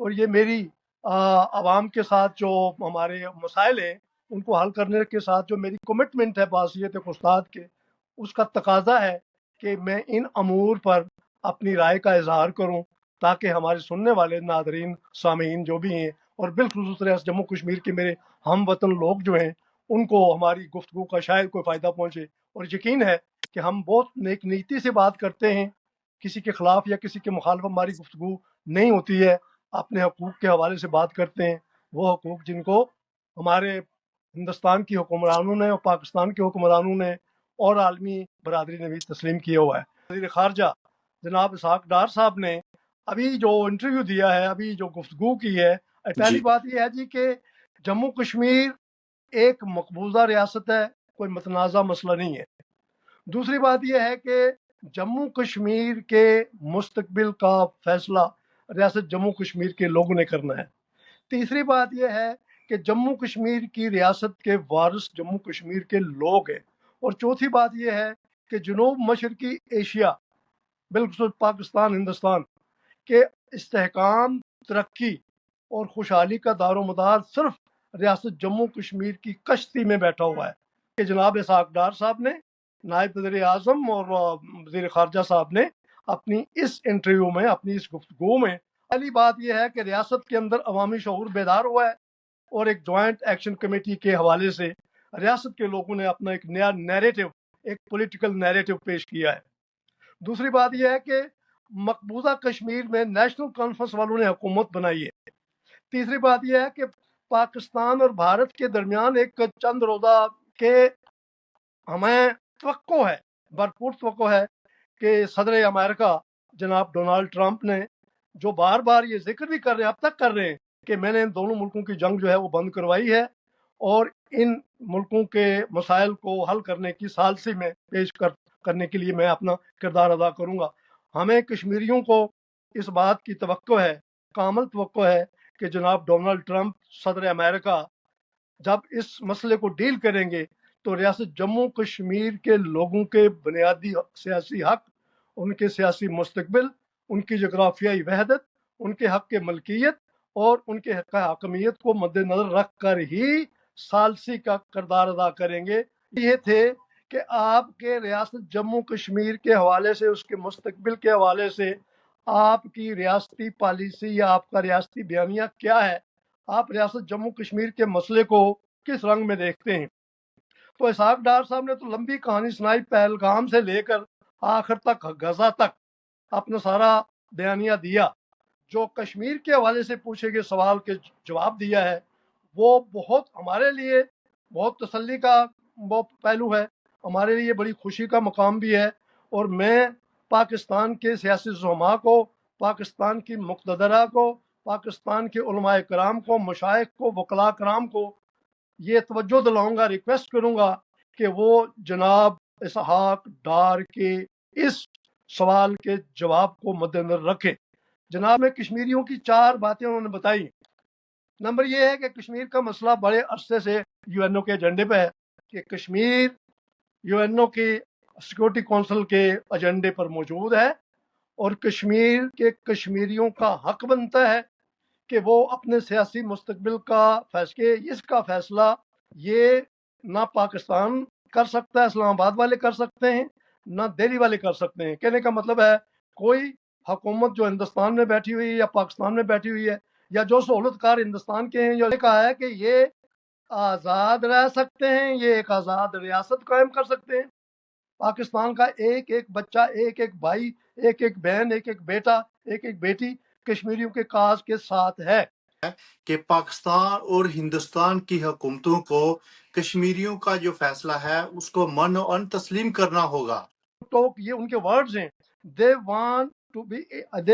اور یہ میری عوام کے ساتھ جو ہمارے مسائل ہیں ان کو حل کرنے کے ساتھ جو میری کمٹمنٹ ہے بحیثیت ایک استاد کے، اس کا تقاضا ہے کہ میں ان امور پر اپنی رائے کا اظہار کروں، تاکہ ہمارے سننے والے ناظرین سامعین جو بھی ہیں، اور بالخصوص جموں کشمیر کے میرے ہم وطن لوگ جو ہیں، ان کو ہماری گفتگو کا شاید کوئی فائدہ پہنچے۔ اور یقین ہے کہ ہم بہت نیک نیتی سے بات کرتے ہیں، کسی کے خلاف یا کسی کے مخالف ہماری گفتگو نہیں ہوتی ہے، اپنے حقوق کے حوالے سے بات کرتے ہیں، وہ حقوق جن کو ہمارے ہندوستان کی حکمرانوں نے اور پاکستان کے حکمرانوں نے اور عالمی برادری نے بھی تسلیم کیا ہوا ہے۔ وزیر خارجہ جناب اسحاق ڈار صاحب نے ابھی جو انٹرویو دیا ہے، ابھی جو گفتگو کی ہے، پہلی جی بات یہ ہے جی کہ جموں کشمیر ایک مقبوضہ ریاست ہے، کوئی متنازع مسئلہ نہیں ہے۔ دوسری بات یہ ہے کہ جموں کشمیر کے مستقبل کا فیصلہ ریاست جموں کشمیر کے لوگوں نے کرنا ہے۔ تیسری بات یہ ہے کہ جموں کشمیر کی ریاست کے وارث جموں کشمیر کے لوگ ہیں۔ اور چوتھی بات یہ ہے کہ جنوب مشرقی ایشیا، بالخصوص پاکستان ہندوستان کے استحکام، ترقی اور خوشحالی کا دار و مدار صرف ریاست جموں کشمیر کی کشتی میں بیٹھا ہوا ہے کہ جناب اسحاق ڈار صاحب نے، نائب وزیر اعظم اور وزیر خارجہ صاحب نے اپنی اس انٹرویو میں، اپنی اس گفتگو میں، پہلی بات یہ ہے کہ ریاست کے اندر عوامی شعور بیدار ہوا ہے، اور ایک جوائنٹ ایکشن کمیٹی کے حوالے سے ریاست کے لوگوں نے اپنا ایک نیا نیریٹو، ایک پولیٹیکل نیریٹو پیش کیا ہے۔ دوسری بات یہ ہے کہ مقبوضہ کشمیر میں نیشنل کانفرنس والوں نے حکومت بنائی ہے۔ تیسری بات یہ ہے کہ پاکستان اور بھارت کے درمیان ایک چند روزہ کے ہمیں توقع ہے، بھرپور توقع ہے کہ صدر امریکہ جناب ڈونالڈ ٹرمپ نے جو بار بار یہ ذکر بھی کر رہے ہیں، اب تک کر رہے ہیں کہ میں نے ان دونوں ملکوں کی جنگ جو ہے وہ بند کروائی ہے، اور ان ملکوں کے مسائل کو حل کرنے کی ثالثی میں کرنے کے لیے میں اپنا کردار ادا کروں گا۔ ہمیں کشمیریوں کو اس بات کی توقع ہے، کامل توقع ہے کہ جناب ڈونالڈ ٹرمپ صدر امریکہ جب اس مسئلے کو ڈیل کریں گے تو ریاست جموں کشمیر کے لوگوں کے بنیادی سیاسی حق، ان کے سیاسی مستقبل، ان کی جغرافیائی وحدت، ان کے حق ملکیت اور ان کے حق حاکمیت کو مد نظر رکھ کر ہی ثالثی کا کردار ادا کریں گے۔ یہ تھے کہ آپ کے ریاست جموں کشمیر کے حوالے سے، اس کے مستقبل کے حوالے سے آپ کی ریاستی پالیسی یا آپ کا ریاستی بیانیہ کیا ہے، آپ ریاست جموں کشمیر کے مسئلے کو کس رنگ میں دیکھتے ہیں۔ تو اسحاق ڈار صاحب نے تو لمبی کہانی سنائی، پہلگام سے لے کر آخر تک غزہ تک اپنا سارا بیانیہ دیا۔ جو کشمیر کے حوالے سے پوچھے گئے سوال کے جواب دیا ہے، وہ بہت ہمارے لیے بہت تسلی کا وہ پہلو ہے، ہمارے لیے بڑی خوشی کا مقام بھی ہے۔ اور میں پاکستان کے سیاسی زعماء کو، پاکستان کی مقتدرہ کو، پاکستان کے علماء کرام کو، مشائخ کو، وکلاء کرام کو یہ توجہ دلاؤں گا، ریکویسٹ کروں گا کہ وہ جناب اسحاق ڈار کے اس سوال کے جواب کو مد نظر رکھیں۔ جناب میں کشمیریوں کی 4 باتیں انہوں نے بتائی۔ نمبر یہ ہے کہ کشمیر کا مسئلہ بڑے عرصے سے یو این او کے ایجنڈے پہ ہے، کہ کشمیر یو این او کی سیکورٹی کونسل کے ایجنڈے پر موجود ہے، اور کشمیر کے کشمیریوں کا حق بنتا ہے کہ وہ اپنے سیاسی مستقبل کا اس کا فیصلہ یہ نہ پاکستان کر سکتا ہے، اسلام آباد والے کر سکتے ہیں، نہ دہلی والے کر سکتے ہیں۔ کہنے کا مطلب ہے کوئی حکومت جو ہندوستان میں بیٹھی ہوئی ہے یا پاکستان میں بیٹھی ہوئی ہے، یا جو سہولت کار ہندوستان کے ہیں، یہ کہا ہے کہ یہ آزاد رہ سکتے ہیں، یہ ایک آزاد ریاست قائم کر سکتے ہیں۔ پاکستان کا ایک ایک بچہ، ایک ایک بھائی، ایک ایک بہن، ایک ایک بیٹا، ایک ایک بیٹی کشمیریوں کے کاز کے ساتھ ہے کہ پاکستان اور ہندوستان کی حکومتوں کو کشمیریوں کا جو فیصلہ ہے اس کو من و ان تسلیم کرنا ہوگا۔ تو یہ ان کے ورڈز ہیں، they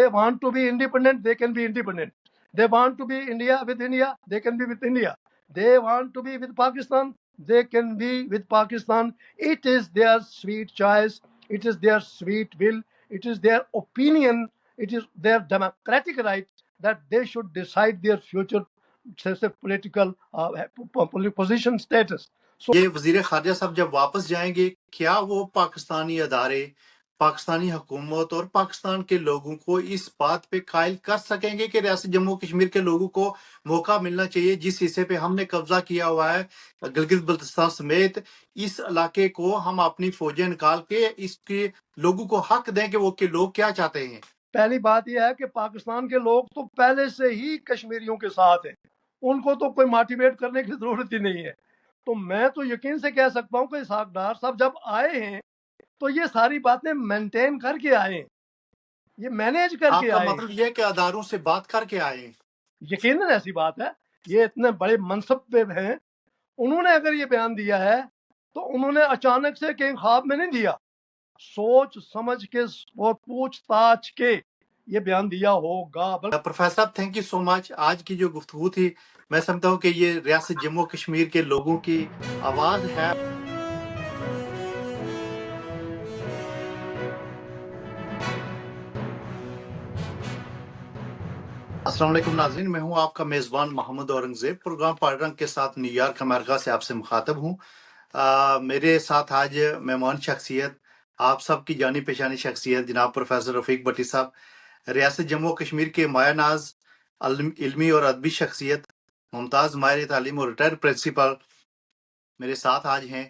want to be independent, they can be independent. They want to be India with India, they can be with India. They want to be with Pakistan, they can be with Pakistan. It is their sweet choice, it is their sweet will, it is their opinion, it is their democratic right that they should decide their future political position status. یہ وزیر خارجہ صاحب جب واپس جائیں گے، کیا وہ پاکستانی ادارے پاکستانی حکومت اور پاکستان کے لوگوں کو اس بات پہ قائل کر سکیں گے کہ ریاست جموں کشمیر کے لوگوں کو موقع ملنا چاہیے جس حصے پہ ہم نے قبضہ کیا ہوا ہے گلگت بلتستان سمیت اس علاقے کو ہم اپنی فوجیں نکال کے اس کے لوگوں کو حق دیں کہ وہ کہ لوگ کیا چاہتے ہیں؟ پہلی بات یہ ہے کہ پاکستان کے لوگ تو پہلے سے ہی کشمیریوں کے ساتھ ہیں، ان کو تو کوئی موٹیویٹ کرنے کی ضرورت ہی نہیں ہے۔ تو میں تو یقین سے کہہ سکتا ہوں کہ اسحاق ڈار صاحب جب آئے ہیں تو یہ ساری باتیں مینٹین کر کے آئے ہیں، یہ مینیج کر آپ کے کا آئے ہیں۔ مطلب یہ ہے کہ اداروں سے بات کر کے آئے ہیں؟ یقیناً ایسی بات ہے، یہ اتنے بڑے منصب پہ ہیں، انہوں نے اگر یہ بیان دیا ہے تو انہوں نے اچانک سے کہیں خواب میں نہیں دیا، سوچ سمجھ کے اور پوچھ تاچھ کے یہ بیان دیا ہوگا۔ پروفیسر صاحب تھینک یو سو مچ. آج کی جو گفتگو تھی میں سمجھتا ہوں کہ یہ ریاست جموں کشمیر کے لوگوں کی آواز ہے۔ السلام علیکم ناظرین، میں ہوں آپ کا میزبان محمد اورنگزیب، پروگرام پاڑی رنگ کے ساتھ نیو یارک امریکہ سے آپ سے مخاطب ہوں۔ میرے ساتھ آج مہمان شخصیت، آپ سب کی جانی پہچانی شخصیت جناب پروفیسر رفیق بٹی صاحب، ریاست جموں کشمیر کے مایہ ناز علمی اور ادبی شخصیت، ممتاز ماہر تعلیم اور ریٹائرڈ پرنسپل میرے ساتھ آج ہیں۔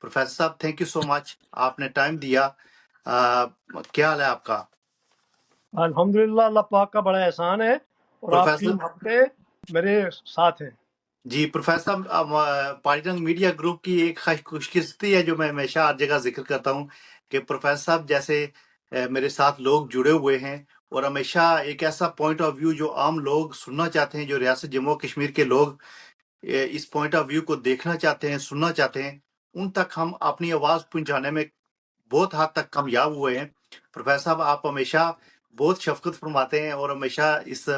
پروفیسر صاحب تھینک یو سو مچ، آپ نے ٹائم دیا۔ کیا حال ہے آپ کا؟ الحمدللہ، اللہ پاک کا بڑا احسان ہے اور آپ کی پروفیسر محبتیں میرے ساتھ ہیں۔ جی پروفیسر صاحب، پاڑی رنگ میڈیا گروپ کی ایک خوش قسمتی ہے جو میں ہمیشہ ہر جگہ ذکر کرتا ہوں کہ پروفیسر صاحب جیسے میرے ساتھ لوگ جڑے ہوئے ہیں اور ہمیشہ ایک ایسا پوائنٹ آف ویو جو عام لوگ سننا چاہتے ہیں، جو ریاست جموں کشمیر کے لوگ اس پوائنٹ آف ویو کو دیکھنا چاہتے ہیں، سننا چاہتے ہیں، ان تک ہم اپنی آواز پہنچانے میں بہت حد تک کامیاب ہوئے ہیں۔ پروفیسر صاحب آپ ہمیشہ بہت شفقت فرماتے ہیں اور ہمیشہ اس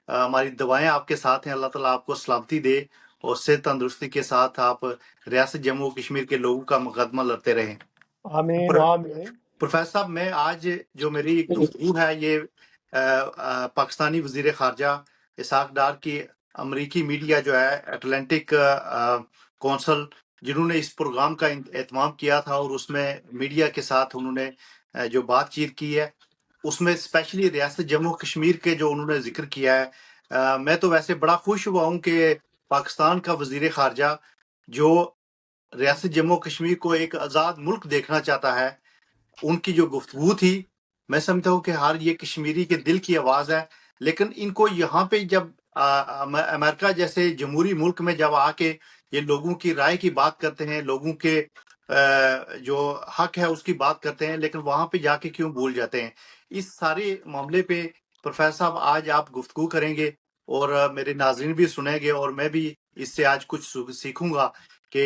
ہماری دعائیں آپ کے ساتھ ہیں، اللہ تعالیٰ آپ کو سلامتی دے اور صحت تندرستی کے ساتھ آپ ریاست جموں کشمیر کے لوگوں کا مقدمہ لڑتے رہیں۔ آمین آمین۔ پروفیسر صاحب میں آج جو میری گفتگو ہے یہ پاکستانی وزیر خارجہ اسحاق ڈار کی امریکی میڈیا جو ہے اٹلانٹک کونسل، جنہوں نے اس پروگرام کا اہتمام کیا تھا اور اس میں میڈیا کے ساتھ انہوں نے جو بات چیت کی ہے اس میں اسپیشلی ریاست جموں کشمیر کے جو انہوں نے ذکر کیا ہے، میں تو ویسے بڑا خوش ہوا ہوں کہ پاکستان کا وزیر خارجہ جو ریاست جموں کشمیر کو ایک آزاد ملک دیکھنا چاہتا ہے، ان کی جو گفتگو تھی میں سمجھتا ہوں کہ ہر یہ کشمیری کے دل کی آواز ہے، لیکن ان کو یہاں پہ جب امریکہ جیسے جمہوری ملک میں جب آ کے یہ لوگوں کی رائے کی بات کرتے ہیں، لوگوں کے جو حق ہے اس کی بات کرتے ہیں، لیکن وہاں پہ جا کے کیوں بھول جاتے ہیں؟ اس سارے معاملے پہ پروفیسر صاحب آج آپ گفتگو کریں گے اور میرے ناظرین بھی سنیں گے اور میں بھی اس سے آج کچھ سیکھوں گا کہ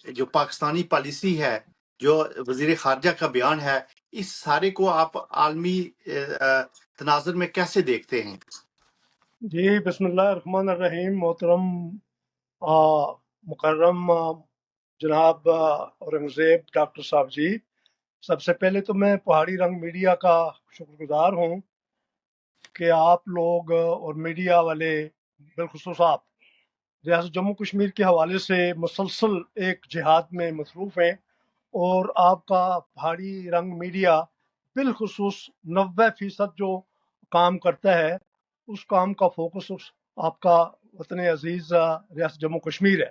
جو پاکستانی پالیسی ہے، جو وزیر خارجہ کا بیان ہے، اس سارے کو آپ عالمی تناظر میں کیسے دیکھتے ہیں؟ جی بسم اللہ الرحمن الرحیم۔ محترم مکرم جناب اورنگزیب ڈاکٹر صاحب جی، سب سے پہلے تو میں پہاڑی رنگ میڈیا کا شکر گزار ہوں کہ آپ لوگ اور میڈیا والے بالخصوص آپ ریاست جموں کشمیر کے حوالے سے مسلسل ایک جہاد میں مصروف ہیں، اور آپ کا پہاڑی رنگ میڈیا بالخصوص 90% جو کام کرتا ہے اس کام کا فوکس آپ کا وطن عزیز ریاست جموں کشمیر ہے۔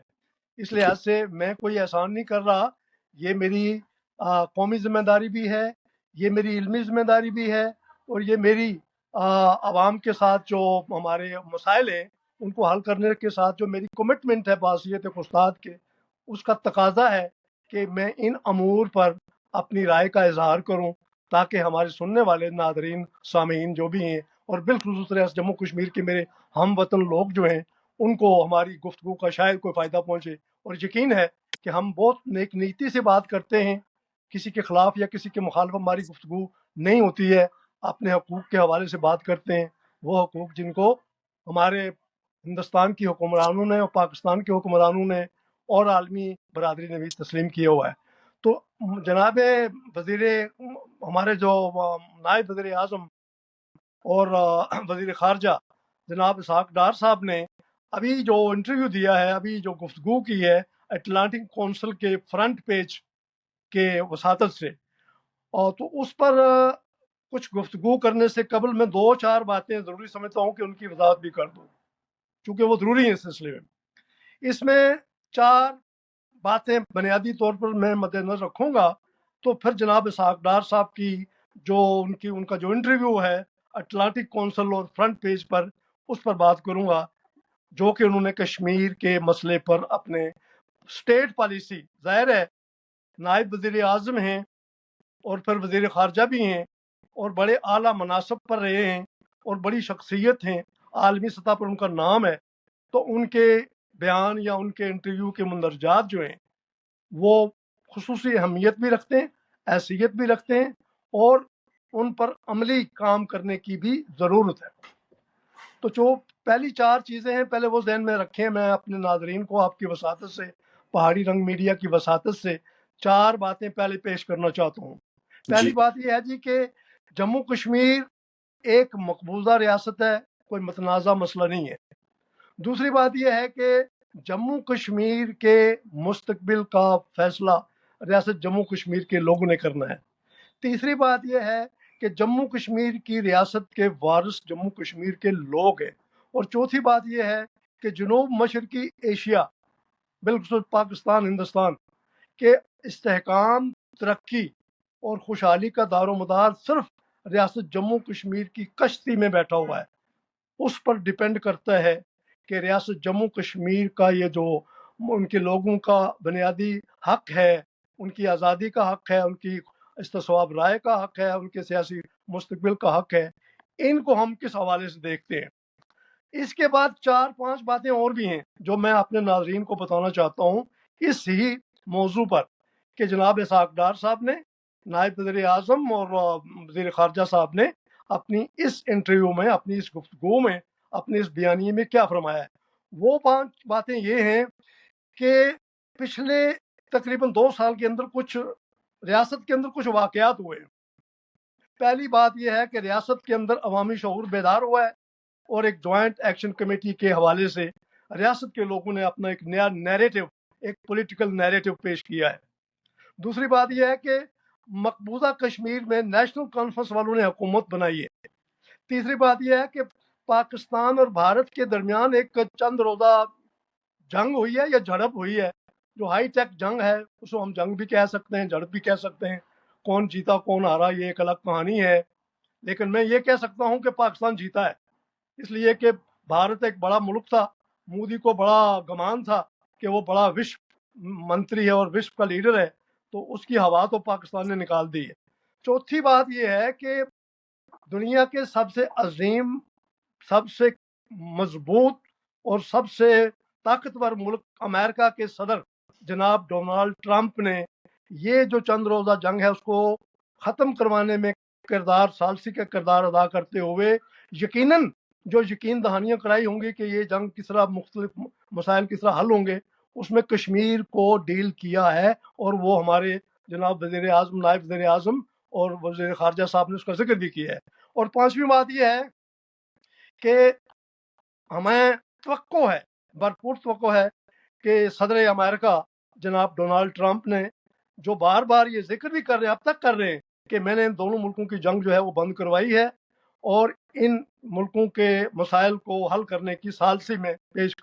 اس لحاظ سے میں کوئی احسان نہیں کر رہا، یہ میری قومی ذمہ داری بھی ہے، یہ میری علمی ذمہ داری بھی ہے، اور یہ میری عوام کے ساتھ جو ہمارے مسائل ہیں ان کو حل کرنے کے ساتھ جو میری کمٹمنٹ ہے بحیثیت ایک استاد کے، اس کا تقاضا ہے کہ میں ان امور پر اپنی رائے کا اظہار کروں تاکہ ہمارے سننے والے ناظرین سامعین جو بھی ہیں اور بالخصوص ریاست جموں کشمیر کے میرے ہم وطن لوگ جو ہیں ان کو ہماری گفتگو کا شاید کوئی فائدہ پہنچے۔ اور یقین ہے کہ ہم بہت نیک نیتی سے بات کرتے ہیں، کسی کے خلاف یا کسی کے مخالف ہماری گفتگو نہیں ہوتی ہے، اپنے حقوق کے حوالے سے بات کرتے ہیں، وہ حقوق جن کو ہمارے ہندوستان کی حکمرانوں نے اور پاکستان کے حکمرانوں نے اور عالمی برادری نے بھی تسلیم کیا ہوا ہے۔ تو جناب ہمارے جو نائب وزیر اعظم اور وزیر خارجہ جناب اسحاق ڈار صاحب نے ابھی جو انٹرویو دیا ہے، ابھی جو گفتگو کی ہے اٹلانٹک کونسل کے فرنٹ پیج کے وساطت سے، اور تو اس پر کچھ گفتگو کرنے سے قبل میں 2-4 باتیں ضروری سمجھتا ہوں کہ ان کی وضاحت بھی کر دوں، چونکہ وہ ضروری ہیں اس سلسلے میں۔ اس میں 4 باتیں بنیادی طور پر میں مد نظر رکھوں گا، تو پھر جناب اسحاق ڈار صاحب کی جو ان کا جو انٹرویو ہے اٹلانٹک کونسل اور فرنٹ پیج پر، اس پر بات کروں گا، جو کہ انہوں نے کشمیر کے مسئلے پر اپنے اسٹیٹ پالیسی، ظاہر ہے نائب وزیر اعظم ہیں اور پھر وزیر خارجہ بھی ہیں اور بڑے اعلیٰ مناصب پر رہے ہیں اور بڑی شخصیت ہیں، عالمی سطح پر ان کا نام ہے، تو ان کے بیان یا ان کے انٹرویو کے مندرجات جو ہیں وہ خصوصی اہمیت بھی رکھتے ہیں، حیثیت بھی رکھتے ہیں، اور ان پر عملی کام کرنے کی بھی ضرورت ہے۔ تو جو پہلی 4 چیزیں ہیں پہلے وہ ذہن میں رکھیں، میں اپنے ناظرین کو آپ کی وساطت سے، پہاڑی رنگ میڈیا کی وساطت سے 4 باتیں پہلے پیش کرنا چاہتا ہوں۔ پہلی جی بات یہ ہے جی کہ جموں کشمیر ایک مقبوضہ ریاست ہے، کوئی متنازع مسئلہ نہیں ہے۔ دوسری بات یہ ہے کہ جموں کشمیر کے مستقبل کا فیصلہ ریاست جموں کشمیر کے لوگوں نے کرنا ہے۔ تیسری بات یہ ہے کہ جموں کشمیر کی ریاست کے وارث جموں کشمیر کے لوگ ہیں۔ اور چوتھی بات یہ ہے کہ جنوب مشرقی ایشیا، بالخصوص پاکستان، ہندوستان کے استحکام، ترقی اور خوشحالی کا دار و مدار صرف ریاست جموں کشمیر کی کشتی میں بیٹھا ہوا ہے۔ اس پر ڈیپینڈ کرتا ہے کہ ریاست جموں کشمیر کا یہ جو ان کے لوگوں کا بنیادی حق ہے، ان کی آزادی کا حق ہے، ان کی استصواب رائے کا حق ہے، ان کے سیاسی مستقبل کا حق ہے، ان کو ہم کس حوالے سے دیکھتے ہیں۔ اس کے بعد 4-5 باتیں اور بھی ہیں جو میں اپنے ناظرین کو بتانا چاہتا ہوں اس ہی موضوع پر، کہ جناب اسحاق ڈار صاحب نے، نائب وزیر اعظم اور وزیر خارجہ صاحب نے اپنی اس انٹرویو میں، اپنی اس گفتگو میں، اپنے اس بیانیے میں کیا فرمایا ہے۔ وہ 5 باتیں یہ ہیں کہ پچھلے تقریباً 2 سال کے اندر کچھ ریاست کے اندر کچھ واقعات ہوئے۔ پہلی بات یہ ہے کہ ریاست کے اندر عوامی شعور بیدار ہوا ہے اور ایک جوائنٹ ایکشن کمیٹی کے حوالے سے ریاست کے لوگوں نے اپنا ایک نیا نیریٹو، ایک پولیٹیکل نیریٹو پیش کیا ہے۔ دوسری بات یہ ہے کہ مقبوضہ کشمیر میں نیشنل کانفرنس والوں نے حکومت بنائی ہے۔ تیسری بات یہ ہے کہ پاکستان اور بھارت کے درمیان ایک چند روزہ جنگ ہوئی ہے یا جھڑپ ہوئی ہے، جو ہائی ٹیک جنگ ہے، اس کو ہم جنگ بھی کہہ سکتے ہیں، جھڑپ بھی کہہ سکتے ہیں، کون جیتا کون ہارا یہ ایک الگ کہانی ہے، لیکن میں یہ کہہ سکتا ہوں کہ پاکستان جیتا ہے، اس لیے کہ بھارت ایک بڑا ملک تھا، مودی کو بڑا گمان تھا کہ وہ بڑا وشو منتری ہے اور وشو کا لیڈر ہے، تو اس کی ہوا تو پاکستان نے نکال دی ہے۔ چوتھی بات یہ ہے کہ دنیا کے سب سے عظیم، سب سے مضبوط اور سب سے طاقتور ملک امریکہ کے صدر جناب ڈونالڈ ٹرمپ نے یہ جو چند روزہ جنگ ہے اس کو ختم کروانے میں ثالثی کا کردار ادا کرتے ہوئے یقیناً جو یقین دہانیاں کرائی ہوں گی کہ یہ جنگ کس طرح مختلف مسائل کس طرح حل ہوں گے، اس میں کشمیر کو ڈیل کیا ہے، اور وہ ہمارے جناب وزیر اعظم، نائب وزیر اعظم اور وزیر خارجہ صاحب نے اس کا ذکر بھی کیا ہے۔ اور 5ویں بات یہ ہے کہ ہمیں توقع ہے، بھرپور توقع ہے کہ صدر امریکہ جناب ڈونالڈ ٹرمپ نے جو بار بار یہ ذکر بھی کر رہے ہیں، اب تک کر رہے ہیں کہ میں نے ان دونوں ملکوں کی جنگ جو ہے وہ بند کروائی ہے اور ان ملکوں کے مسائل کو حل کرنے کی ثالثی میں پیش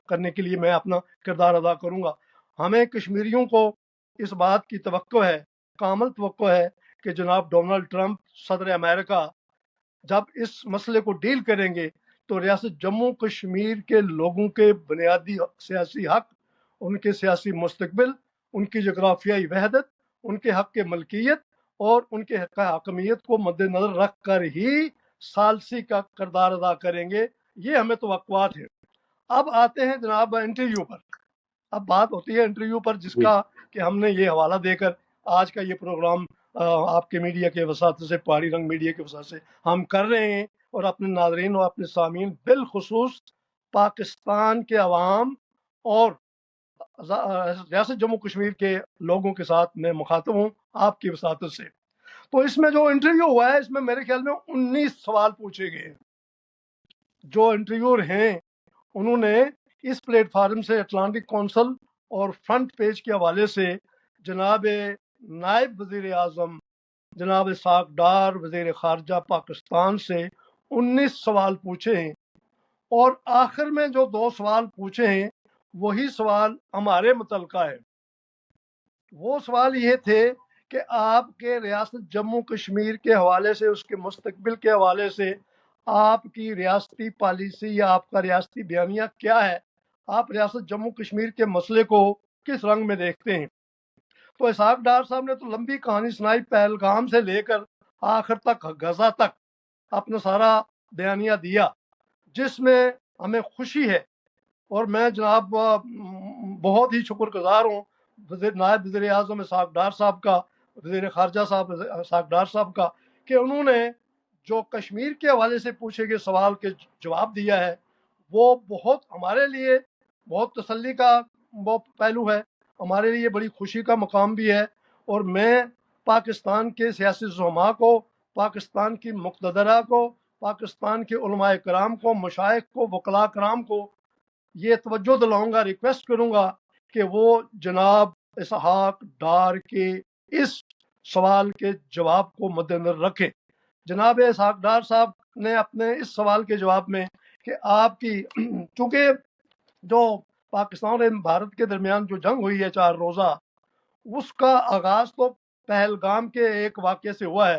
کرنے کے لیے میں اپنا کردار ادا کروں گا۔ ہمیں کشمیریوں کو اس بات کی توقع ہے، کامل توقع ہے کہ جناب ڈونالڈ ٹرمپ صدر امریکہ جب اس مسئلے کو ڈیل کریں گے تو ریاست جموں کشمیر کے لوگوں کے بنیادی سیاسی حق، ان کے سیاسی مستقبل، ان کی جغرافیائی وحدت، ان کے حق ملکیت اور ان کے حق حاکمیت کو مد نظر رکھ کر ہی ثالثی کا کردار ادا کریں گے۔ یہ ہمیں توقعات ہیں۔ اب آتے ہیں جناب انٹرویو پر۔ اب بات ہوتی ہے انٹرویو پر، جس کا کہ ہم نے یہ حوالہ دے کر آج کا یہ پروگرام آپ کے میڈیا کے وساطت سے، پہاڑی رنگ میڈیا کے وساطت سے ہم کر رہے ہیں، اور اپنے ناظرین اور اپنے سامعین بالخصوص پاکستان کے عوام اور ریاست جموں کشمیر کے لوگوں کے ساتھ میں مخاطب ہوں آپ کی وساطت سے۔ تو اس میں جو انٹرویو ہوا ہے اس میں میرے خیال میں 19 سوال پوچھے گئے۔ جو انٹرویور ہیں انہوں نے اس پلیٹ فارم سے اٹلانٹک کونسل اور فرنٹ پیج کے حوالے سے جناب نائب وزیر اعظم جناب اسحاق ڈار وزیر خارجہ پاکستان سے 19 سوال پوچھے ہیں، اور آخر میں جو 2 سوال پوچھے ہیں وہی سوال ہمارے متعلقہ ہے۔ وہ سوال یہ تھے کہ آپ کے ریاست جموں کشمیر کے حوالے سے، اس کے مستقبل کے حوالے سے آپ کی ریاستی پالیسی یا آپ کا ریاستی بیانیہ کیا ہے، آپ ریاست جموں کشمیر کے مسئلے کو کس رنگ میں دیکھتے ہیں۔ تو اسحاق ڈار صاحب نے تو لمبی کہانی سنائی، پہلگام سے لے کر آخر تک غزہ تک اپنا سارا بیانیہ دیا، جس میں ہمیں خوشی ہے، اور میں جناب بہت ہی شکر گزار ہوں نائب وزیر اعظم اسحاق ڈار صاحب کا، وزیر خارجہ صاحب اسحاق ڈار صاحب کا، کہ انہوں نے جو کشمیر کے حوالے سے پوچھے گئے سوال کے جواب دیا ہے، وہ بہت ہمارے لیے بہت تسلی کا وہ پہلو ہے، ہمارے لیے بڑی خوشی کا مقام بھی ہے۔ اور میں پاکستان کے سیاسی زعماء کو، پاکستان کی مقتدرہ کو، پاکستان کے علماء کرام کو، مشائخ کو، وکلاء کرام کو یہ توجہ دلاؤں گا، ریکویسٹ کروں گا کہ وہ جناب اسحاق ڈار کے اس سوال کے جواب کو مد نظر رکھیں۔ جناب اسحاق ڈار صاحب نے اپنے اس سوال کے جواب میں کہ آپ کی چونکہ جو پاکستان اور بھارت کے درمیان جو جنگ ہوئی ہے 4 روزہ، اس کا آغاز تو پہلگام کے ایک واقعے سے ہوا ہے،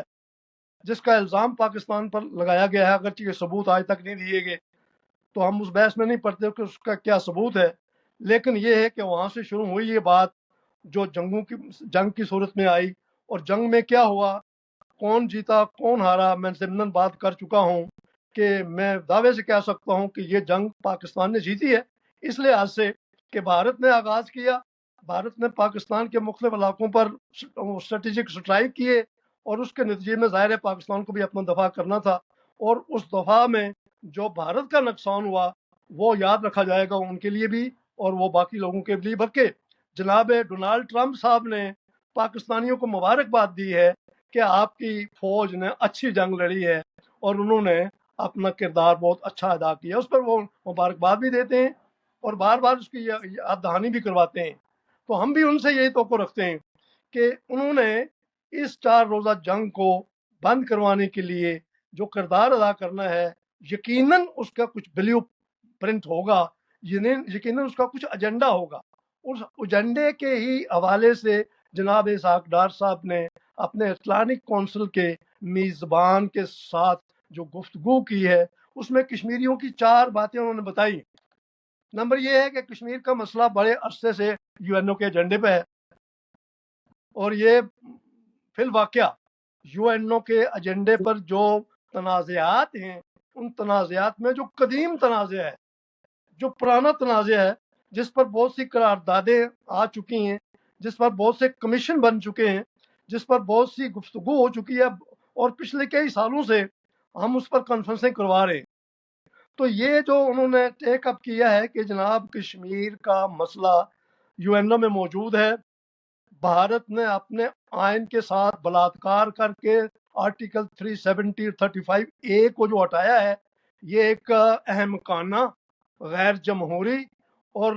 جس کا الزام پاکستان پر لگایا گیا ہے، اگرچہ یہ ثبوت آج تک نہیں دیے گئے، تو ہم اس بحث میں نہیں پڑتے کہ اس کا کیا ثبوت ہے، لیکن یہ ہے کہ وہاں سے شروع ہوئی یہ بات جو جنگ کی صورت میں آئی، اور جنگ میں کیا ہوا، کون جیتا کون ہارا، میں ضمناً بات کر چکا ہوں کہ میں دعوے سے کہہ سکتا ہوں کہ یہ جنگ پاکستان نے جیتی ہے، اس لحاظ سے کہ بھارت نے آغاز کیا، بھارت نے پاکستان کے مختلف علاقوں پر اسٹریٹجک سٹرائک کیے، اور اس کے نتیجے میں ظاہر ہے پاکستان کو بھی اپنا دفاع کرنا تھا، اور اس دفاع میں جو بھارت کا نقصان ہوا وہ یاد رکھا جائے گا ان کے لیے بھی اور وہ باقی لوگوں کے لیے، بلکہ جناب ڈونالڈ ٹرمپ صاحب نے پاکستانیوں کو مبارکباد دی ہے کہ آپ کی فوج نے اچھی جنگ لڑی ہے اور انہوں نے اپنا کردار بہت اچھا ادا کیا، اس پر وہ مبارکباد بھی دیتے ہیں اور بار بار اس کی یاد دہانی بھی کرواتے ہیں۔ تو ہم بھی ان سے یہی توقع رکھتے ہیں کہ انہوں نے اس 4 روزہ جنگ کو بند کروانے کے لیے جو کردار ادا کرنا ہے، یقیناً اس کا کچھ بلیو پرنٹ ہوگا، یقیناً اس کا کچھ ایجنڈا ہوگا، اس ایجنڈے کے ہی حوالے سے جناب اسحاق ڈار صاحب نے اپنے اٹلانٹک کونسل کے میزبان کے ساتھ جو گفتگو کی ہے، اس میں کشمیریوں کی 4 باتیں انہوں نے بتائی۔ نمبر یہ ہے کہ کشمیر کا مسئلہ بڑے عرصے سے یو این او کے ایجنڈے پہ ہے، اور یہ فی الواقعہ یو این او کے ایجنڈے پر جو تنازعات ہیں، ان تنازعات میں جو قدیم تنازع ہے، جو پرانا تنازع ہے، جس پر بہت سی قراردادیں آ چکی ہیں، جس پر بہت سے کمیشن بن چکے ہیں، جس پر بہت سی گفتگو ہو چکی ہے، اور پچھلے کئی سالوں سے ہم اس پر کانفرنسیں کروا رہے ہیں۔ تو یہ جو انہوں نے ٹیک اپ کیا ہے کہ جناب کشمیر کا مسئلہ یو این او میں موجود ہے، بھارت نے اپنے آئین کے ساتھ بلااتکار کر کے آرٹیکل 370 35A کو جو ہٹایا ہے، یہ ایک احمقانہ، غیر جمہوری اور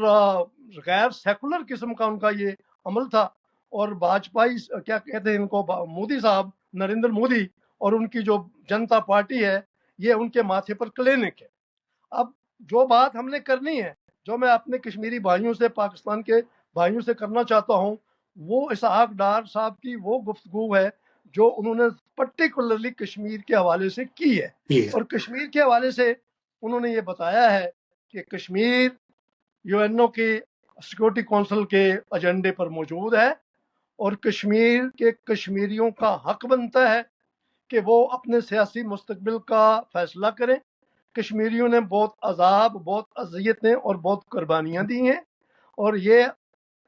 غیر سیکولر قسم کا ان کا یہ عمل تھا، اور واجپئی کیا کہتے ہیں ان کو، مودی صاحب، نریندر مودی اور ان کی جو جنتا پارٹی ہے، یہ ان کے ماتھے پر کلینک ہے۔ اب جو بات ہم نے کرنی ہے، جو میں اپنے کشمیری بھائیوں سے، پاکستان کے بھائیوں سے کرنا چاہتا ہوں، وہ اسحاق ڈار صاحب کی وہ گفتگو ہے جو انہوں نے پرٹیکولرلی کشمیر کے حوالے سے کی ہے، اور کشمیر کے حوالے سے انہوں نے یہ بتایا ہے کہ کشمیر یو این او کے سیکورٹی کونسل کے ایجنڈے پر موجود ہے، اور کشمیر کے کشمیریوں کا حق بنتا ہے کہ وہ اپنے سیاسی مستقبل کا فیصلہ کریں۔ کشمیریوں نے بہت عذاب، بہت اذیتیں اور بہت قربانیاں دی ہیں، اور یہ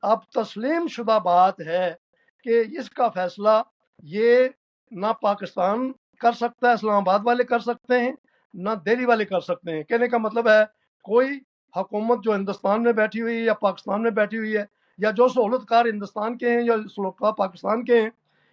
اب تسلیم شدہ بات ہے کہ اس کا فیصلہ یہ نہ پاکستان کر سکتا ہے، اسلام آباد والے کر سکتے ہیں، نہ دہلی والے کر سکتے ہیں۔ کہنے کا مطلب ہے کوئی حکومت جو ہندوستان میں بیٹھی ہوئی ہے یا پاکستان میں بیٹھی ہوئی ہے، یا جو سہولت کار ہندوستان کے ہیں یا سہولت کار پاکستان کے ہیں،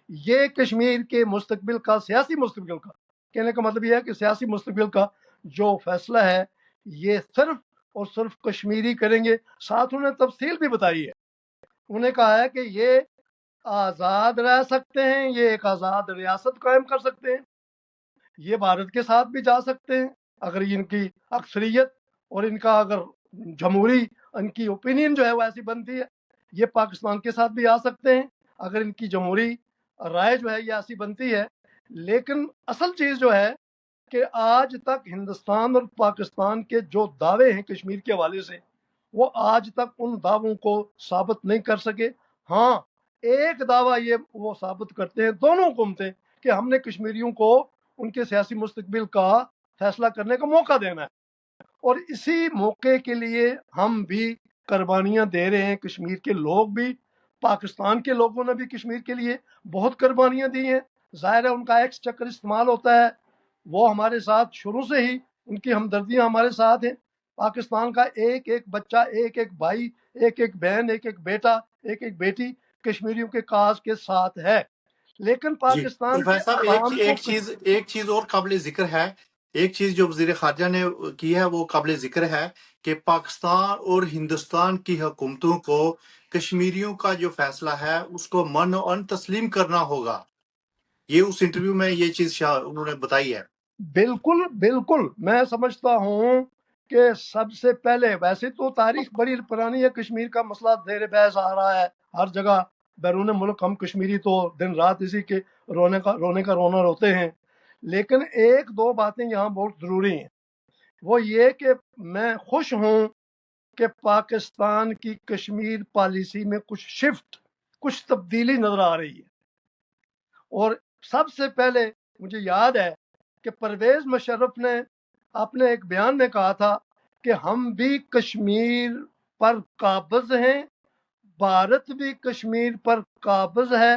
یہ کشمیر کے مستقبل کا، سیاسی مستقبل کا، کہنے کا مطلب یہ ہے کہ سیاسی مستقبل کا جو فیصلہ ہے یہ صرف اور صرف کشمیری کریں گے۔ ساتھ انہوں نے تفصیل بھی بتائی ہے، انہوں نے کہا ہے کہ یہ آزاد رہ سکتے ہیں، یہ ایک آزاد ریاست قائم کر سکتے ہیں، یہ بھارت کے ساتھ بھی جا سکتے ہیں اگر ان کی اکثریت اور ان کا اگر جمہوری ان کی اوپینین جو ہے وہ ایسی بنتی ہے، یہ پاکستان کے ساتھ بھی آ سکتے ہیں اگر ان کی جمہوری رائے جو ہے یہ ایسی بنتی ہے۔ لیکن اصل چیز جو ہے کہ آج تک ہندوستان اور پاکستان کے جو دعوے ہیں کشمیر کے حوالے سے، وہ آج تک ان دعووں کو ثابت نہیں کر سکے۔ ہاں، ایک دعویٰ یہ وہ ثابت کرتے ہیں دونوں حکومتیں کہ ہم نے کشمیریوں کو ان کے سیاسی مستقبل کا فیصلہ کرنے کا موقع دینا ہے، اور اسی موقع کے لیے ہم بھی قربانیاں دے رہے ہیں، کشمیر کے لوگ بھی، پاکستان کے لوگوں نے بھی کشمیر کے لیے بہت قربانیاں دی ہیں۔ ظاہر ہے ان کا ایکس چکر استعمال ہوتا ہے، وہ ہمارے ساتھ شروع سے ہی ان کی ہمدردیاں ہمارے ساتھ ہیں۔ پاکستان کا ایک ایک بچہ، ایک ایک بھائی، ایک ایک بہن، ایک ایک بیٹا، ایک ایک بیٹی کشمیریوں کے کاز کے ساتھ ہے، لیکن جی پاکستان کے پروفیسر صاحب، عوام کو ایک چیز اور قابل ذکر ہے، ایک چیز جو وزیر خارجہ نے کی ہے وہ قابل ذکر ہے کہ پاکستان اور ہندوستان کی حکومتوں کو کشمیریوں کا جو فیصلہ ہے اس کو من و ان تسلیم کرنا ہوگا۔ یہ اس انٹرویو میں یہ چیز انہوں نے بتائی ہے۔ بالکل بالکل، میں سمجھتا ہوں کہ سب سے پہلے، ویسے تو تاریخ بڑی پرانی ہے، کشمیر کا مسئلہ زیر بحث آ رہا ہے ہر جگہ بیرون ملک، ہم کشمیری تو دن رات اسی کے رونے کا رونا روتے ہیں، لیکن ایک دو باتیں یہاں بہت ضروری ہیں۔ وہ یہ کہ میں خوش ہوں کہ پاکستان کی کشمیر پالیسی میں کچھ تبدیلی نظر آ رہی ہے، اور سب سے پہلے مجھے یاد ہے کہ پرویز مشرف نے اپنے ایک بیان میں کہا تھا کہ ہم بھی کشمیر پر قابض ہیں، بھارت بھی کشمیر پر قابض ہے،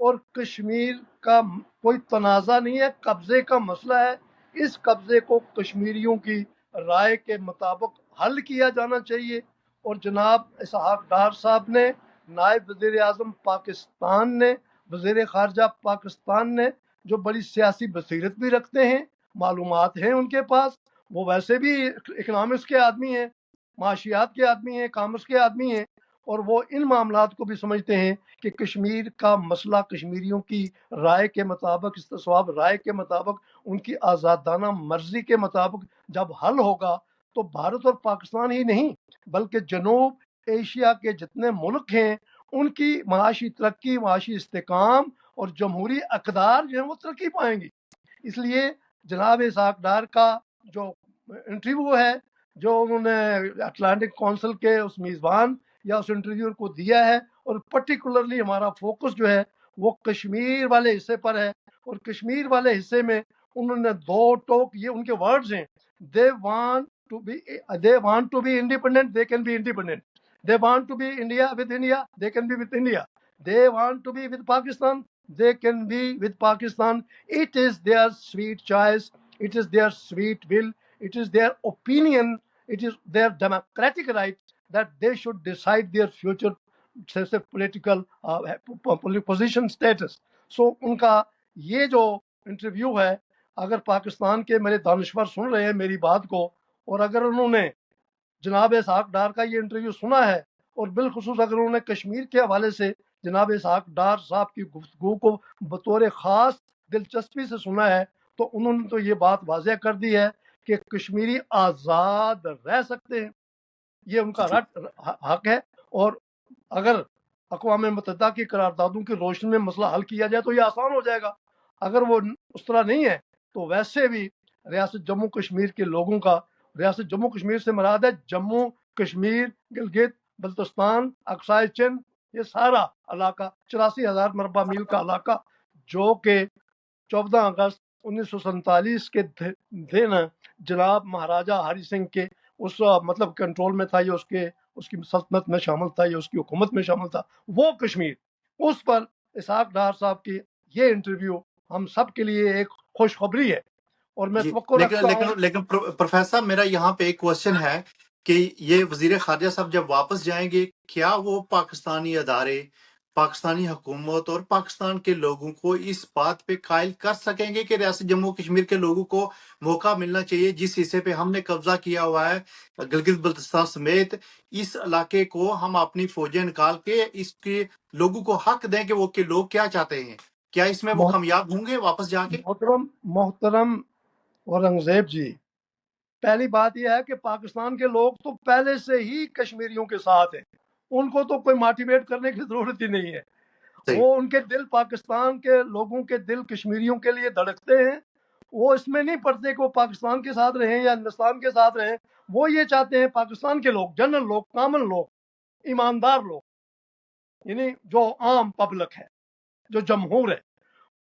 اور کشمیر کا کوئی تنازع نہیں ہے، قبضے کا مسئلہ ہے، اس قبضے کو کشمیریوں کی رائے کے مطابق حل کیا جانا چاہیے۔ اور جناب اسحاق ڈار صاحب نے، نائب وزیر اعظم پاکستان نے، وزیر خارجہ پاکستان نے، جو بڑی سیاسی بصیرت بھی رکھتے ہیں، معلومات ہیں ان کے پاس، وہ ویسے بھی اکنامکس کے آدمی ہیں، معاشیات کے آدمی ہیں، کامرس کے آدمی ہیں، اور وہ ان معاملات کو بھی سمجھتے ہیں کہ کشمیر کا مسئلہ کشمیریوں کی رائے کے مطابق، استصواب رائے کے مطابق، ان کی آزادانہ مرضی کے مطابق جب حل ہوگا تو بھارت اور پاکستان ہی نہیں بلکہ جنوب ایشیا کے جتنے ملک ہیں ان کی معاشی ترقی، معاشی استحکام اور جمہوری اقدار جو ہیں وہ ترقی پائیں گی۔ اس لیے جناب اسحاق ڈار کا جو انٹرویو ہے، جو انہوں نے اٹلانٹک کونسل کے اس میزبان یا اس انٹرویور کو دیا ہے، اور پرٹیکولرلی ہمارا فوکس جو ہے وہ کشمیر والے حصے پر ہے، اور کشمیر والے حصے میں انہوں نے دو ٹوک، یہ ان کے ورڈز ہیں، they want to be independent, they can be independent. They want to be India with India, they can be with India. They want to be with Pakistan, they can be with Pakistan. It is their sweet choice, it is their sweet will, it is their opinion, it is their democratic right that they should decide their future political position status. So ان کا یہ جو interview ہے، اگر پاکستان کے میرے دانشور سن رہے ہیں میری بات کو، اور اگر انہوں نے جناب اسحاق ڈار کا یہ انٹرویو سنا ہے، اور بالخصوص اگر انہوں نے کشمیر کے حوالے سے جناب اسحاق ڈار صاحب کی گفتگو کو بطور خاص دلچسپی سے سنا ہے، تو انہوں نے تو یہ بات واضح کر دی ہے کہ کشمیری آزاد رہ سکتے ہیں، یہ ان کا حق ہے، اور اگر اقوام متحدہ کی قراردادوں کی روشنی میں مسئلہ حل کیا جائے تو یہ آسان ہو جائے گا۔ اگر وہ اس طرح نہیں ہے تو ویسے بھی ریاست جموں کشمیر کے لوگوں کا، ریاست جموں کشمیر سے مراد ہے جموں کشمیر، گلگت بلتستان، اقصی چین، یہ سارا علاقہ 84,000 مربع میل کا علاقہ، جو کہ 14 اگست 1947 کے دن جناب مہاراجہ ہری سنگھ کے اس مطلب کنٹرول میں تھا، یہ اس کی سلطنت میں شامل تھا، یا اس کی حکومت میں شامل تھا وہ کشمیر۔ اس پر اسحاق ڈار صاحب کی یہ انٹرویو ہم سب کے لیے ایک خوشخبری ہے، اور میں توقع رکھتا ہوں۔ لیکن پروفیسر صاحب، میرا یہاں پہ ایک کوشچن ہے کہ یہ وزیر خارجہ صاحب جب واپس جائیں گے، کیا وہ پاکستانی ادارے پاکستانی حکومت اور پاکستان کے لوگوں کو اس بات پہ قائل کر سکیں گے کہ ریاست جموں کشمیر کے لوگوں کو موقع ملنا چاہیے جس حصے پہ ہم نے قبضہ کیا ہوا ہے گلگت بلتستان سمیت، اس علاقے کو ہم اپنی فوجیں نکال کے اس کے لوگوں کو حق دیں کہ وہ کہ لوگ کیا چاہتے ہیں، کیا اس میں وہ کامیاب ہوں گے واپس جا کے؟ محترم اورنگزیب جی، پہلی بات یہ ہے کہ پاکستان کے لوگ تو پہلے سے ہی کشمیریوں کے ساتھ ہیں، ان کو تو کوئی موٹیویٹ کرنے کی ضرورت ہی نہیں ہے، صحیح، وہ ان کے دل پاکستان کے لوگوں کے دل کشمیریوں کے لیے دھڑکتے ہیں، وہ اس میں نہیں پڑتے کہ وہ پاکستان کے ساتھ رہیں یا ہندوستان کے ساتھ رہیں، وہ یہ چاہتے ہیں پاکستان کے لوگ، جنرل لوگ، کامن لوگ، ایماندار لوگ، یعنی جو عام پبلک ہے، جو جمہور ہے،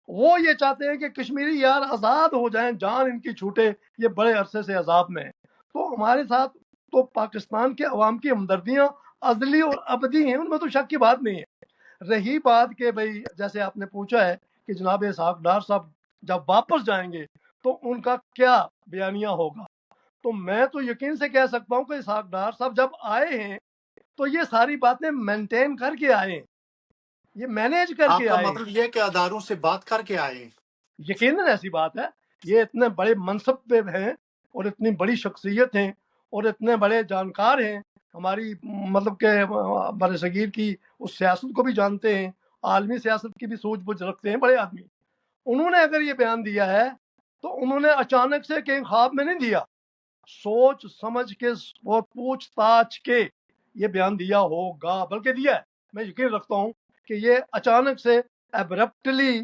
وہ یہ چاہتے ہیں کہ کشمیری یار آزاد ہو جائیں، جان ان کی چھوٹے، یہ بڑے عرصے سے عذاب میں ہیں۔ تو ہمارے ساتھ تو پاکستان کے عوام کی ہمدردیاں ازلی اور ابدی ہیں، ان میں تو شک کی بات نہیں ہے۔ رہی بات کہ بھئی جیسے آپ نے پوچھا ہے کہ جناب اسحاق ڈار صاحب جب واپس جائیں گے تو ان کا کیا بیانیہ ہوگا، تو میں تو یقین سے کہہ سکتا ہوں کہ اسحاق ڈار صاحب جب آئے ہیں تو یہ ساری باتیں مینٹین کر کے آئے ہیں، یہ مینیج کر آپ کے کا آئے ہیں۔ مطلب یہ ہے کہ اداروں سے بات کر کے آئے ہیں؟ یقیناً ایسی بات ہے، یہ اتنے بڑے منصب پہ ہیں اور اتنی بڑی شخصیت ہیں اور اتنے بڑے جانکار ہیں، ہماری مطلب کہ بر صغیر کی اس سیاست کو بھی جانتے ہیں، عالمی سیاست کی بھی سوچ بوجھ رکھتے ہیں، بڑے آدمی۔ انہوں نے اگر یہ بیان دیا ہے تو انہوں نے اچانک سے کہیں خواب میں نہیں دیا، سوچ سمجھ کے اور پوچھ تاچھ کے یہ بیان دیا ہوگا، بلکہ دیا ہے۔ میں یقین رکھتا ہوں کہ یہ اچانک سے ایبرپٹلی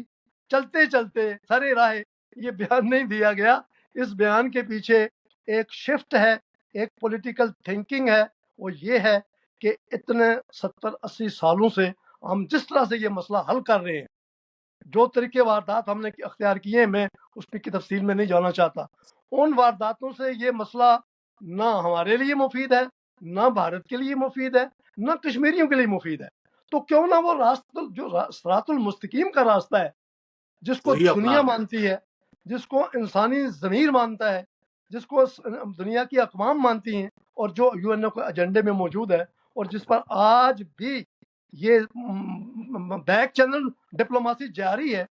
چلتے چلتے سرے راہ یہ بیان نہیں دیا گیا، اس بیان کے پیچھے ایک شفٹ ہے، ایک پولیٹیکل تھنکنگ ہے، وہ یہ ہے کہ اتنے 70-80 سالوں سے ہم جس طرح سے یہ مسئلہ حل کر رہے ہیں، جو طریقے واردات ہم نے اختیار کیے ہیں، میں اس کی تفصیل میں نہیں جانا چاہتا، ان وارداتوں سے یہ مسئلہ نہ ہمارے لیے مفید ہے، نہ بھارت کے لیے مفید ہے، نہ کشمیریوں کے لیے مفید ہے۔ تو کیوں نہ وہ راستہ جو صراط المستقیم کا راستہ ہے، جس کو وہی اپنا دنیا لیں۔ مانتی ہے، جس کو انسانی ضمیر مانتا ہے، جس کو دنیا کی اقوام مانتی ہیں، اور جو یو این او کے ایجنڈے میں موجود ہے، اور جس پر آج بھی یہ بیک چینل ڈپلوماسی جاری ہے،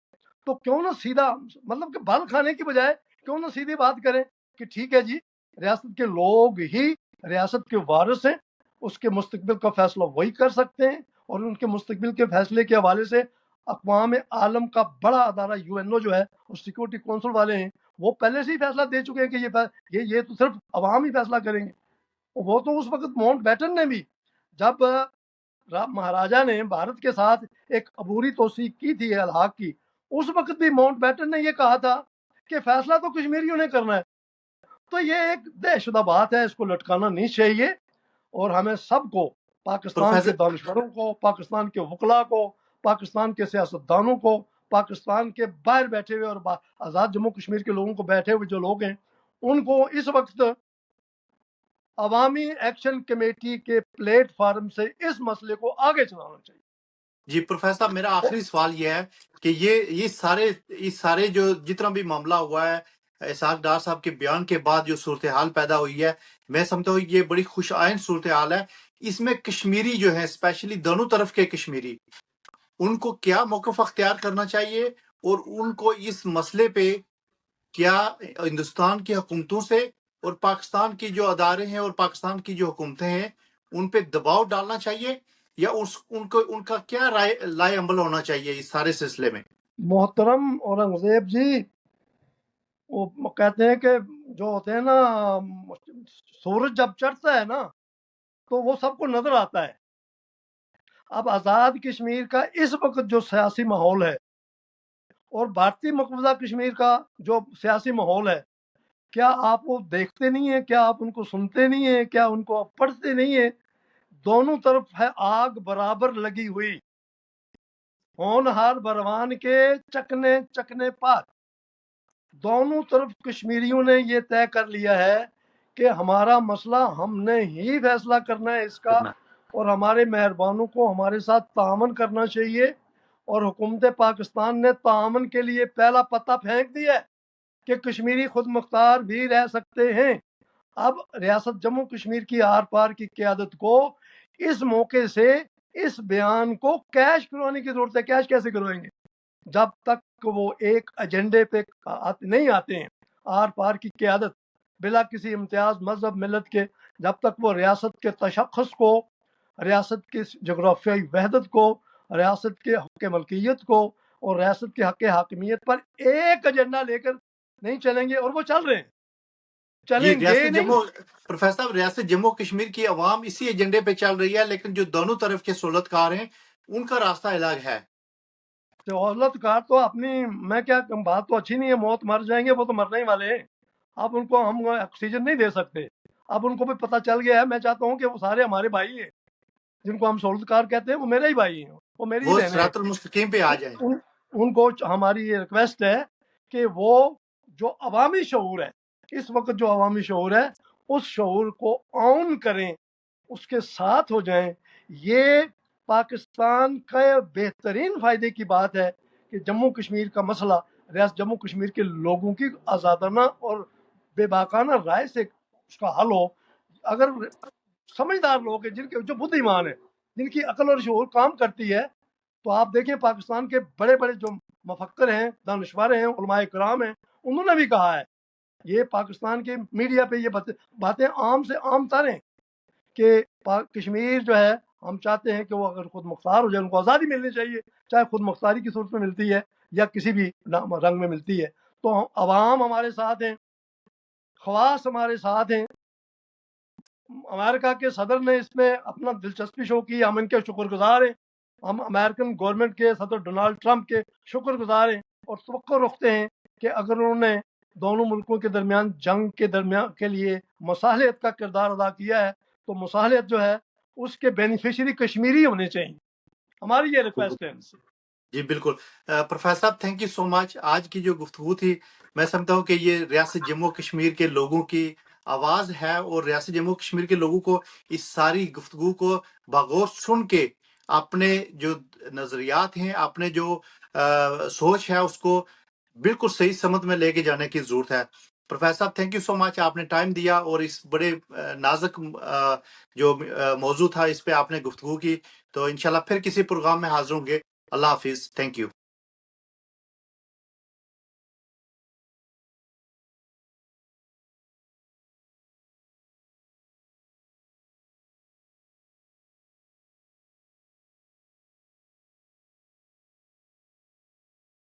تو کیوں نہ سیدھا مطلب کہ بل کھانے کی بجائے کیوں نہ سیدھی بات کریں کہ ٹھیک ہے جی، ریاست کے لوگ ہی ریاست کے وارث ہیں، اس کے مستقبل کا فیصلہ وہی کر سکتے ہیں، اور ان کے مستقبل کے فیصلے کے حوالے سے اقوام عالم کا بڑا ادارہ یو این او جو ہے اور سیکورٹی کونسل والے ہیں، وہ پہلے سے ہی فیصلہ دے چکے ہیں کہ یہ تو صرف عوام ہی فیصلہ کریں گے۔ وہ تو اس وقت ماؤنٹ بیٹن نے بھی جب مہاراجا نے بھارت کے ساتھ ایک عبوری توثیق کی تھی الحاق کی، اس وقت بھی ماؤنٹ بیٹن نے یہ کہا تھا کہ فیصلہ تو کشمیریوں نے کرنا ہے۔ تو یہ ایک دہشتہ بات ہے، اس کو لٹکانا نہیں چاہیے، اور ہمیں سب کو، پاکستان کے پروفیسر دانشوروں کو، پاکستان کے وکلاء کو، پاکستان کے سیاستدانوں کو، پاکستان کے باہر بیٹھے ہوئے اور آزاد جموں کشمیر کے لوگوں کو بیٹھے ہوئے جو لوگ ہیں، ان کو اس وقت عوامی ایکشن کمیٹی کے پلیٹ فارم سے اس مسئلے کو آگے چلانا چاہیے۔ جی پروفیسر، میرا آخری سوال یہ ہے کہ یہ سارے جو جتنا بھی معاملہ ہوا ہے اسحاق ڈار صاحب کے بیان کے بعد جو صورتحال پیدا ہوئی ہے، میں سمجھتا ہوں یہ بڑی خوش آئند صورتحال ہے۔ اس میں کشمیری جو ہے اسپیشلی دونوں طرف کے کشمیری، ان کو کیا موقف اختیار کرنا چاہیے، اور ان کو اس مسئلے پہ کیا ہندوستان کی حکومتوں سے اور پاکستان کی جو ادارے ہیں اور پاکستان کی جو حکومتیں ہیں ان پہ دباؤ ڈالنا چاہیے، یا ان کا کیا لائے عمل ہونا چاہیے اس سارے سلسلے میں؟ محترم اورنگزیب جی، وہ کہتے ہیں کہ جو ہوتے ہیں نا، سورج جب چڑھتا ہے نا تو وہ سب کو نظر آتا ہے۔ اب آزاد کشمیر کا اس وقت جو سیاسی ماحول ہے اور بھارتی مقبوضہ کشمیر کا جو سیاسی ماحول ہے، کیا آپ وہ دیکھتے نہیں ہیں؟ کیا آپ ان کو سنتے نہیں ہیں؟ کیا ان کو آپ پڑھتے نہیں ہیں؟ دونوں طرف ہے آگ برابر لگی ہوئی، ہونہار بروان کے چکنے چکنے پات۔ دونوں طرف کشمیریوں نے یہ طے کر لیا ہے کہ ہمارا مسئلہ ہم نے ہی فیصلہ کرنا ہے اس کا، اور ہمارے مہربانوں کو ہمارے ساتھ تعاون کرنا چاہیے، اور حکومت پاکستان نے تعاون کے لیے پہلا پتہ پھینک دیا ہے کہ کشمیری خود مختار بھی رہ سکتے ہیں۔ اب ریاست جموں کشمیر کی آر پار کی قیادت کو اس موقع سے اس بیان کو کیش کروانے کی ضرورت ہے. کیش کیسے کروائیں گے جب تک وہ ایک ایجنڈے پہ نہیں آتے ہیں, آر پار کی قیادت بلا کسی امتیاز مذہب ملت کے, جب تک وہ ریاست کے تشخص کو, ریاست کی جغرافیائی وحدت کو, ریاست کے حق ملکیت کو اور ریاست کے حق حاکمیت پر ایک ایجنڈا لے کر نہیں چلیں گے, اور وہ چل رہے ہیں, جی چلیں گے ریاست نہیں. جموں پروفیسر صاحب ریاست جموں کشمیر کی عوام اسی ایجنڈے پہ چل رہی ہے، لیکن جو دونوں طرف کے سہولت کار ہیں ان کا راستہ الگ ہے۔ سہولت کار تو اپنی, میں کیا بات تو اچھی نہیں ہے, موت مر جائیں گے, وہ تو مرنے ہی والے ہیں. اب ان کو ہم آکسیجن نہیں دے سکتے. اب ان کو بھی پتہ چل گیا ہے. میں چاہتا ہوں کہ وہ سارے ہمارے بھائی ہیں, جن کو ہم سہولت کار کہتے ہیں, وہ میرے ہی بھائی ہیں, وہ میری ہی وہ بہنیں ہیں. صراط المستقیم پہ آ جائیں۔ ان کو ہماری یہ ریکویسٹ ہے کہ وہ جو عوامی شعور ہے, اس وقت جو عوامی شعور ہے, اس شعور کو آن کریں, اس کے ساتھ ہو جائیں. یہ پاکستان کا بہترین فائدے کی بات ہے کہ جموں کشمیر کا مسئلہ ریاست جموں کشمیر کے لوگوں کی آزادانہ اور بے باکانہ رائے سے اس کا حل ہو. اگر سمجھدار لوگ ہیں, جن کے جو بدھیمان ہیں, جن کی عقل اور شعور کام کرتی ہے, تو آپ دیکھیں پاکستان کے بڑے بڑے جو مفکر ہیں, دانشور ہیں, علماء کرام ہیں, انہوں نے بھی کہا ہے, یہ پاکستان کے میڈیا پہ یہ باتیں عام سے عام تر ہیں کہ کشمیر جو ہے, ہم چاہتے ہیں کہ وہ اگر خود مختار ہو جائے, ان کو آزادی ملنی چاہیے, چاہے خود مختاری کی صورت میں ملتی ہے یا کسی بھی رنگ میں ملتی ہے. تو عوام ہمارے ساتھ ہیں, خواص ہمارے ساتھ ہیں. امریکہ کے صدر نے اس میں اپنا دلچسپی شو کی, ہم ان کے شکر گزار ہیں. ہم امریکن گورنمنٹ کے صدر ڈونالڈ ٹرمپ کے شکر گزار ہیں, اور توقع رکھتے ہیں کہ اگر انہوں نے دونوں ملکوں کے درمیان جنگ کے درمیان کے لیے مصالحت کا کردار ادا کیا ہے, تو مصالحت جو ہے اس کے بینیفیشری کشمیری ہونے چاہیے. ہماری یہ ریکویسٹ ہے ان سے. جی بالکل پروفیسر صاحب تھینک یو سو مچ. آج کی جو گفتگو تھی میں سمجھتا ہوں کہ یہ ریاست جموں کشمیر کے لوگوں کی آواز ہے، اور ریاست جموں کشمیر کے لوگوں کو اس ساری گفتگو کو بغور سن کے اپنے جو نظریات ہیں، اپنے جو سوچ ہے، اس کو بالکل صحیح سمت میں لے کے جانے کی ضرورت ہے۔ پروفیسر صاحب تھینک یو سو مچ، آپ نے ٹائم دیا اور اس بڑے نازک جو موضوع تھا اس پہ آپ نے گفتگو کی. تو انشاءاللہ پھر کسی پروگرام میں حاضر ہوں گے. اللہ حافظ. Thank you.